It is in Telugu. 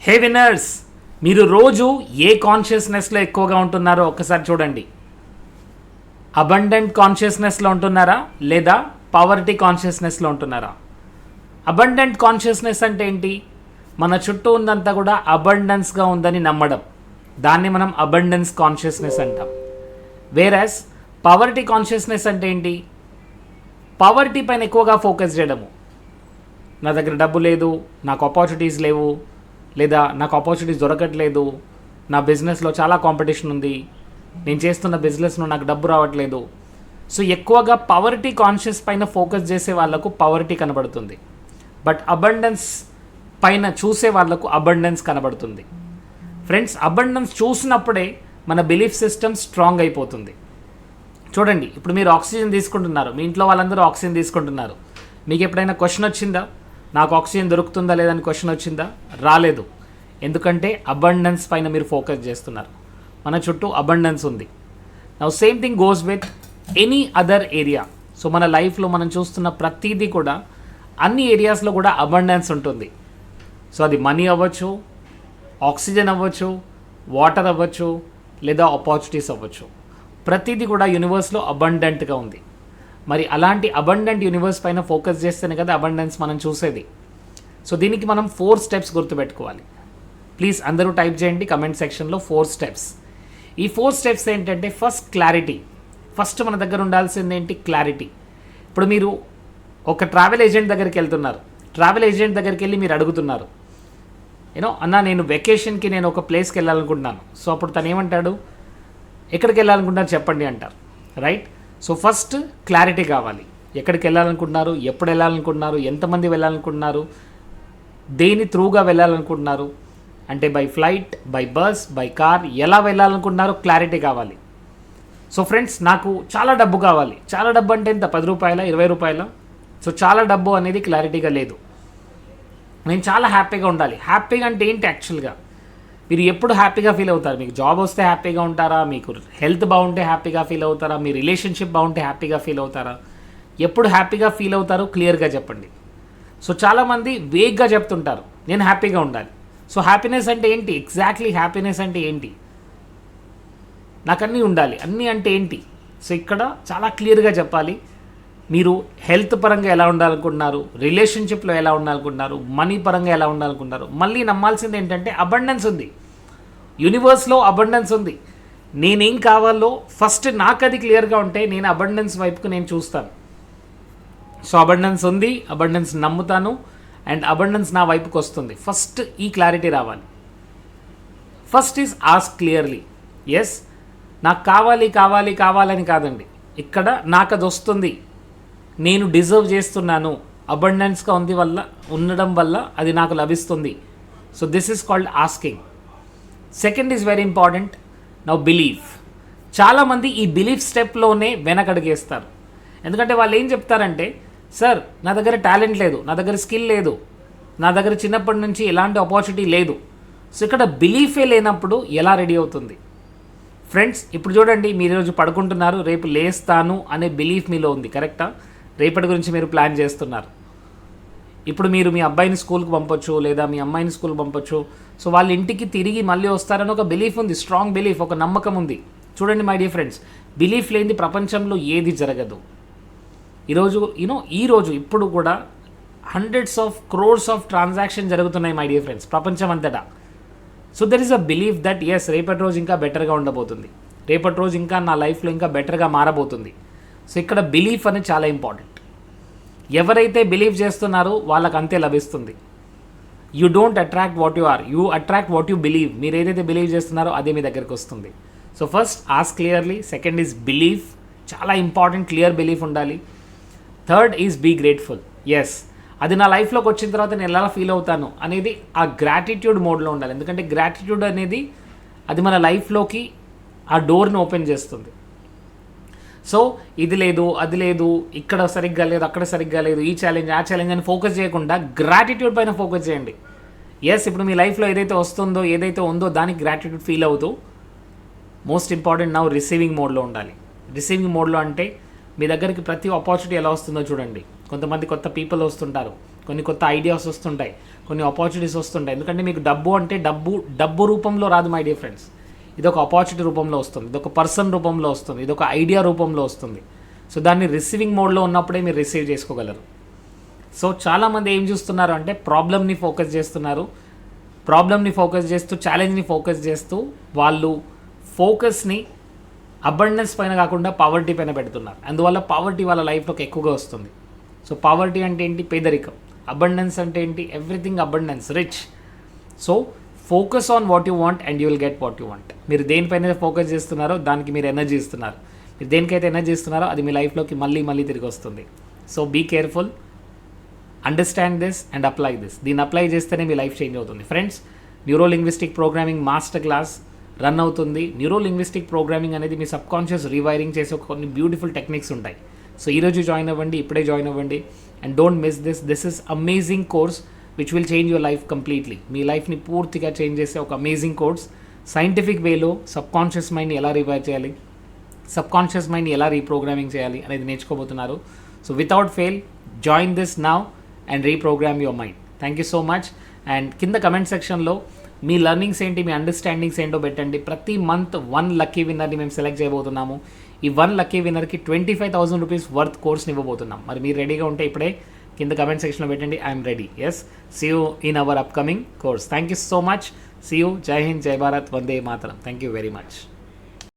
హే విన్నర్స్, మీరు రోజు ఏ కాన్షియస్నెస్లో ఎక్కువగా ఉంటున్నారో ఒక్కసారి చూడండి. అబండెంట్ కాన్షియస్నెస్లో ఉంటున్నారా లేదా పవర్టీ కాన్షియస్నెస్లో ఉంటున్నారా? అబండెంట్ కాన్షియస్నెస్ అంటే ఏంటి? మన చుట్టూ ఉందంతా కూడా అబండెన్స్గా ఉందని నమ్మడం, దాన్ని మనం అబండెన్స్ కాన్షియస్నెస్ అంటాం. వేరస్ పవర్టీ కాన్షియస్నెస్ అంటే ఏంటి? పవర్టీ పైన ఎక్కువగా ఫోకస్ చేయడము. నా దగ్గర డబ్బు లేదు, నాకు ఆపర్చునిటీస్ లేవు, లేదా నాకు ఆపర్చునిటీస్ దొరకట్లేదు, నా బిజినెస్లో చాలా కాంపిటీషన్ ఉంది, నేను చేస్తున్న బిజినెస్లో నాకు డబ్బు రావట్లేదు. సో ఎక్కువగా పవర్టీ కాన్షియస్ పైన ఫోకస్ చేసే వాళ్ళకు పవర్టీ కనబడుతుంది, బట్ అబండెన్స్ పైన చూసే వాళ్ళకు అబండెన్స్ కనబడుతుంది. ఫ్రెండ్స్, అబండెన్స్ చూసినప్పుడే మన బిలీఫ్ సిస్టమ్ స్ట్రాంగ్ అయిపోతుంది. చూడండి, ఇప్పుడు మీరు ఆక్సిజన్ తీసుకుంటున్నారు, మీ ఇంట్లో వాళ్ళందరూ ఆక్సిజన్ తీసుకుంటున్నారు. మీకు ఎప్పుడైనా క్వశ్చన్ వచ్చిందా, నాకు ఆక్సిజన్ దొరుకుతుందా లేదని క్వశ్చన్ వచ్చిందా? రాలేదు. ఎందుకంటే అబండెన్స్ పైన మీరు ఫోకస్ చేస్తున్నారు. మన చుట్టూ అబండెన్స్ ఉంది. Now same thing goes with any other area. So మన లైఫ్లో మనం చూస్తున్న ప్రతిదీ కూడా అన్ని ఏరియాస్లో కూడా అబండెన్స్ ఉంటుంది. సో అది మనీ అవ్వచ్చు, ఆక్సిజన్ అవ్వచ్చు, వాటర్ అవ్వచ్చు, లేదా ఆపర్చునిటీస్ అవ్వచ్చు. ప్రతిదీ కూడా యూనివర్స్లో అబండెంట్గా ఉంది. మరి అలాంటి అబండెంట్ యూనివర్స్ పైన ఫోకస్ చేస్తేనే కదా అబండెన్స్ మనం చూసేది. సో దీనికి మనం 4 స్టెప్స్ గుర్తుపెట్టుకోవాలి. ప్లీజ్ అందరూ టైప్ చేయండి కమెంట్ సెక్షన్లో 4 స్టెప్స్. ఈ 4 స్టెప్స్ ఏంటంటే, ఫస్ట్ క్లారిటీ. ఫస్ట్ మన దగ్గర ఉండాల్సింది ఏంటి? క్లారిటీ. ఇప్పుడు మీరు ఒక ట్రావెల్ ఏజెంట్ దగ్గరికి వెళ్తున్నారు. ట్రావెల్ ఏజెంట్ దగ్గరికి వెళ్ళి మీరు అడుగుతున్నారు, అన్నా నేను వెకేషన్కి నేను ఒక ప్లేస్కి వెళ్ళాలనుకుంటున్నాను. సో అప్పుడు తను ఏమంటాడు? ఎక్కడికి వెళ్ళాలనుకుంటున్నారు చెప్పండి అంటారు, రైట్? సో ఫస్ట్ క్లారిటీ కావాలి. ఎక్కడికి వెళ్ళాలనుకుంటున్నారు, ఎప్పుడు వెళ్ళాలనుకుంటున్నారు, ఎంతమంది వెళ్ళాలనుకుంటున్నారు, దేని త్రూగా వెళ్ళాలనుకుంటున్నారు, అంటే by flight, by bus, by car, ఎలా వెళ్ళాలనుకుంటున్నారో క్లారిటీ కావాలి. సో ఫ్రెండ్స్, నాకు చాలా డబ్బు కావాలి. చాలా డబ్బు అంటే ఎంత? 10 రూపాయల, 20 రూపాయల? సో చాలా డబ్బు అనేది క్లారిటీగా లేదు. నేను చాలా హ్యాపీగా ఉండాలి. హ్యాపీగా అంటే ఏంటి యాక్చువల్గా? మీరు ఎప్పుడు హ్యాపీగా ఫీల్ అవుతారు? మీకు జాబ్ వస్తే హ్యాపీగా ఉంటారా? మీకు హెల్త్ బాగుంటే హ్యాపీగా ఫీల్ అవుతారా? మీ రిలేషన్షిప్ బాగుంటే హ్యాపీగా ఫీల్ అవుతారా? ఎప్పుడు హ్యాపీగా ఫీల్ అవుతారు? క్లియర్గా చెప్పండి. సో చాలామంది వేగ్గా చెప్తుంటారు, నేను హ్యాపీగా ఉండాలి. సో హ్యాపీనెస్ అంటే ఏంటి? ఎగ్జాక్ట్లీ హ్యాపీనెస్ అంటే ఏంటి? నాకు అన్నీ ఉండాలి. అన్నీ అంటే ఏంటి? సో ఇక్కడ చాలా క్లియర్గా చెప్పాలి. మీరు హెల్త్ పరంగా ఎలా ఉండాలనుకుంటున్నారు, రిలేషన్షిప్లో ఎలా ఉండాలనుకుంటున్నారు, మనీ పరంగా ఎలా ఉండాలనుకుంటున్నారు. మళ్ళీ నమ్మాల్సింది ఏంటంటే అబండెన్స్ ఉంది, యూనివర్స్లో అబండెన్స్ ఉంది. నేనేం కావాలో ఫస్ట్ నాకు అది క్లియర్గా ఉంటే నేను అబండెన్స్ వైపుకు నేను చూస్తాను. సో అబండెన్స్ ఉంది, అబండెన్స్ నమ్ముతాను, అండ్ అబండెన్స్ నా వైపుకి వస్తుంది. ఫస్ట్ ఈ క్లారిటీ రావాలి. First is ask clearly. Yes, నాకు కావాలి కావాలి కావాలని కాదండి, ఇక్కడ నాకు అది వస్తుంది, నేను డిజర్వ్ చేస్తున్నాను, అబండెన్స్గా ఉండడం వల్ల అది నాకు లభిస్తుంది. So this is called asking. Second is very important. Now belief. చాలామంది ఈ బిలీఫ్ స్టెప్లోనే వెనకడుగేస్తారు. ఎందుకంటే వాళ్ళు ఏం చెప్తారంటే, సార్ నా దగ్గర టాలెంట్ లేదు, నా దగ్గర స్కిల్ లేదు, నా దగ్గర చిన్నప్పటి నుంచి ఎలాంటి ఆపర్చునిటీ లేదు. సో ఇక్కడ బిలీఫే లేనప్పుడు ఎలా రెడీ అవుతుంది? ఫ్రెండ్స్, ఇప్పుడు చూడండి, మీరు ఈరోజు పడుకుంటున్నారు, రేపు లేస్తాను అనే బిలీఫ్ మీలో ఉంది, కరెక్టా? రేపటి గురించి మీరు ప్లాన్ చేస్తున్నారు. ఇప్పుడు మీరు మీ అబ్బాయిని స్కూల్కి పంపొచ్చు, లేదా మీ అమ్మాయిని స్కూల్కి పంపొచ్చు. సో వాళ్ళ ఇంటికి తిరిగి మళ్ళీ వస్తారని ఒక బిలీఫ్ ఉంది, స్ట్రాంగ్ బిలీఫ్, ఒక నమ్మకం ఉంది. చూడండి మై డియర్ ఫ్రెండ్స్, బిలీఫ్ లేనిది ప్రపంచంలో ఏది జరగదు. ఈరోజు ఇప్పుడు కూడా hundreds of crores of transaction జరుగుతున్నాయి మై డియర్ ఫ్రెండ్స్, ప్రపంచం అంతటా. So there is a belief that yes, రేపటి రోజు ఇంకా బెటర్గా ఉండబోతుంది, రేపటి రోజు ఇంకా నా లైఫ్లో ఇంకా బెటర్గా మారబోతుంది. సో ఇక్కడ బిలీఫ్ అనేది చాలా ఇంపార్టెంట్. ఎవరైతే బిలీవ్ చేస్తున్నారో వాళ్ళకి అంతే లభిస్తుంది. You don't attract what you are, you attract what you believe. మీరు ఏదైతే బిలీవ్ చేస్తున్నారో అదే మీ దగ్గరికి వస్తుంది. So first ask clearly. Second is belief, చాలా ఇంపార్టెంట్, క్లియర్ బిలీఫ్ ఉండాలి. Third is be grateful. Yes, అది నా లైఫ్లోకి వచ్చిన తర్వాత నేను ఎలా ఫీల్ అవుతాను అనేది ఆ గ్రాటిట్యూడ్ మోడ్లో ఉండాలి. ఎందుకంటే గ్రాటిట్యూడ్ అనేది అది మన లైఫ్లోకి ఆ డోర్ని ఓపెన్ చేస్తుంది. సో ఇది లేదు, అది లేదు, ఇక్కడ సరిగ్గా లేదు, అక్కడ సరిగ్గా లేదు, ఈ ఛాలెంజ్, ఆ ఛాలెంజ్ అని ఫోకస్ చేయకుండా గ్రాటిట్యూడ్ పైన ఫోకస్ చేయండి. ఎస్, ఇప్పుడు మీ లైఫ్లో ఏదైతే వస్తుందో, ఏదైతే ఉందో దానికి గ్రాటిట్యూడ్ ఫీల్ అవుతూ, మోస్ట్ ఇంపార్టెంట్ నౌ రిసీవింగ్ మోడ్లో ఉండాలి. రిసీవింగ్ మోడ్లో అంటే మీ దగ్గరికి ప్రతి ఆపర్చునిటీ ఎలా వస్తుందో చూడండి. కొంతమంది కొత్త పీపుల్ వస్తుంటారు, కొన్ని కొత్త ఐడియాస్ వస్తుంటాయి, కొన్ని ఆపర్చునిటీస్ వస్తుంటాయి. ఎందుకంటే మీకు డబ్బు అంటే డబ్బు రూపంలో రాదు మై డియర్ ఫ్రెండ్స్. ఇది ఒక ఆపర్చునిటీ రూపంలో వస్తుంది, ఇది ఒక పర్సన్ రూపంలో వస్తుంది, ఇది ఒక ఐడియా రూపంలో వస్తుంది. సో దాన్ని రిసీవింగ్ మోడ్లో ఉన్నప్పుడే మీరు రిసీవ్ చేసుకోగలరు. సో చాలామంది ఏం చూస్తున్నారు అంటే ప్రాబ్లమ్ని ఫోకస్ చేస్తున్నారు, ప్రాబ్లమ్ని ఫోకస్ చేస్తూ ఛాలెంజ్ని ఫోకస్ చేస్తూ వాళ్ళు ఫోకస్ని అబండెన్స్ పైన కాకుండా పావర్టీ పైన పెడుతున్నారు. అందువల్ల పావర్టీ వాళ్ళ లైఫ్లోకి ఎక్కువగా వస్తుంది. సో పావర్టీ అంటే ఏంటి? పేదరికం. అబండెన్స్ అంటే ఏంటి? Everything abundance, rich. So focus on what you want and you will get what you want. మీరు దేనిపైన ఫోకస్ చేస్తున్నారో దానికి మీరు ఎనర్జీ ఇస్తున్నారు. మీరు దేనికైతే ఎనర్జీ ఇస్తున్నారో అది మీ లైఫ్లోకి మళ్ళీ తిరిగి వస్తుంది. So be careful, understand this and apply this. దీన్ని అప్లై చేస్తేనే మీ లైఫ్ చేంజ్ అవుతుంది. Friends, neuro linguistic programming master class run అవుతుంది. న్యూరో లింగ్విస్టిక్ ప్రోగ్రామింగ్ అనేది మీ సబ్ కాన్షియస్ రీవైరింగ్ చేసే కొన్ని బ్యూటిఫుల్ టెక్నిక్స్ ఉంటాయి. సో ఈరోజు జాయిన్ అవ్వండి, ఇప్పుడే జాయిన్ అవ్వండి. And don't miss this. This is amazing course which will change your life completely. మీ లైఫ్ని పూర్తిగా చేంజ్ చేసే ఒక అమేజింగ్ కోర్స్. సైంటిఫిక్ వేలో సబ్ కాన్షియస్ మైండ్ని ఎలా రివైర్ చేయాలి, సబ్ కాన్షియస్ మైండ్ని ఎలా రీప్రోగ్రామింగ్ చేయాలి అనేది నేర్చుకోబోతున్నారు. So without fail join this now and reprogram your mind. Thank you so much. And కింద కమెంట్ సెక్షన్లో మీ లర్నింగ్స్ ఏంటి, మీ అండర్స్టాండింగ్స్ ఏంటో పెట్టండి. ప్రతి మంత్ 1 లక్కీ విన్నర్ని మేము సెలెక్ట్ చేయబోతున్నాము. ఈ 1 లక్కీ విన్నర్కి 25,000 రూపీస్ వర్త్ కోర్స్ని ఇవ్వబోతున్నాం. మరి మీరు రెడీగా ఉంటే ఇప్పుడే కింద కమెంట్ సెక్షన్లో పెట్టండి, I'm ready. Yes, see you in our upcoming course. Thank you so much. See you. జై హింద్, జై భారత్, వందే మాతరం. Thank you very much.